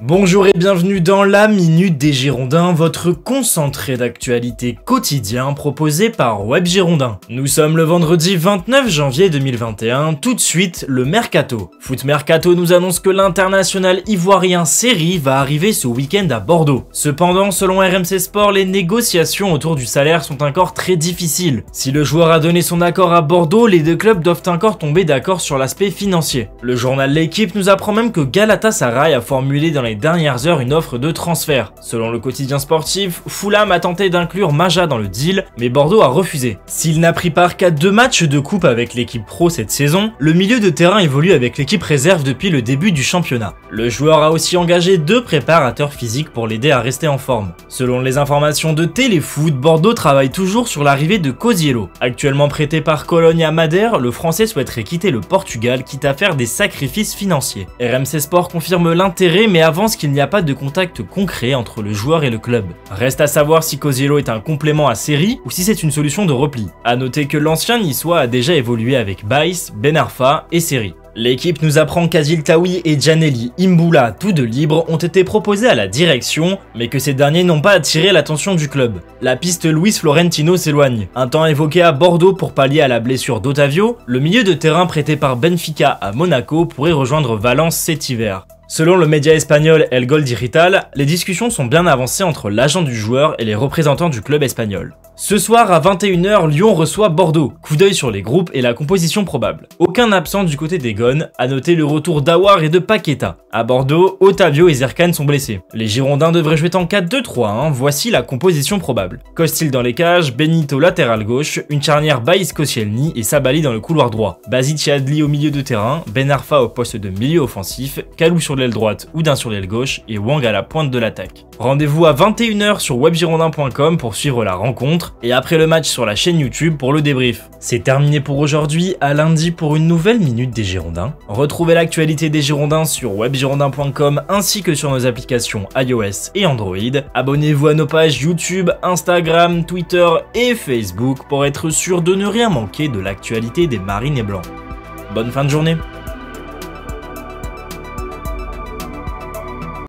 Bonjour et bienvenue dans la Minute des Girondins, votre concentré d'actualité quotidien proposé par Web Girondin. Nous sommes le vendredi 29 janvier 2021, tout de suite le Mercato. Foot Mercato nous annonce que l'international ivoirien Seri va arriver ce week-end à Bordeaux. Cependant, selon RMC Sport, les négociations autour du salaire sont encore très difficiles. Si le joueur a donné son accord à Bordeaux, les deux clubs doivent encore tomber d'accord sur l'aspect financier. Le journal L'Équipe nous apprend même que Galatasaray a formulé dans les dernières heures une offre de transfert. Selon le quotidien sportif, Fulham a tenté d'inclure Maja dans le deal, mais Bordeaux a refusé. S'il n'a pris part qu'à 2 matchs de coupe avec l'équipe pro cette saison, le milieu de terrain évolue avec l'équipe réserve depuis le début du championnat. Le joueur a aussi engagé 2 préparateurs physiques pour l'aider à rester en forme. Selon les informations de Téléfoot, Bordeaux travaille toujours sur l'arrivée de Cosiello. Actuellement prêté par Cologne à Madère, le français souhaiterait quitter le Portugal, quitte à faire des sacrifices financiers. RMC Sport confirme l'intérêt mais avance qu'il n'y a pas de contact concret entre le joueur et le club. Reste à savoir si Cosiello est un complément à Seri ou si c'est une solution de repli. A noter que l'ancien niçois a déjà évolué avec Baïs, Ben Arfa et Seri. L'équipe nous apprend qu'Adil Taoui et Djaneli Imboula, tous deux libres, ont été proposés à la direction, mais que ces derniers n'ont pas attiré l'attention du club. La piste Luis Florentino s'éloigne. Un temps évoqué à Bordeaux pour pallier à la blessure d'Otavio, le milieu de terrain prêté par Benfica à Monaco pourrait rejoindre Valence cet hiver. Selon le média espagnol El Gol Digital, les discussions sont bien avancées entre l'agent du joueur et les représentants du club espagnol. Ce soir à 21 h, Lyon reçoit Bordeaux. Coup d'œil sur les groupes et la composition probable. Aucun absent du côté des Gones, à noter le retour d'Awar et de Paqueta. À Bordeaux, Otavio et Zerkan sont blessés. Les Girondins devraient jouer en 4-2-3-1, voici la composition probable. Costil dans les cages, Benito latéral gauche, une charnière Baïs Koscielny et Sabali dans le couloir droit. Basic et Adli au milieu de terrain, Ben Arfa au poste de milieu offensif, Kalou sur l'aile droite, Oudin sur l'aile gauche et Wang à la pointe de l'attaque. Rendez-vous à 21 h sur webgirondin.com pour suivre la rencontre et après le match sur la chaîne YouTube pour le débrief. C'est terminé pour aujourd'hui, à lundi pour une nouvelle Minute des Girondins. Retrouvez l'actualité des Girondins sur webgirondin.com ainsi que sur nos applications iOS et Android. Abonnez-vous à nos pages YouTube, Instagram, Twitter et Facebook pour être sûr de ne rien manquer de l'actualité des Marines et Blancs. Bonne fin de journée.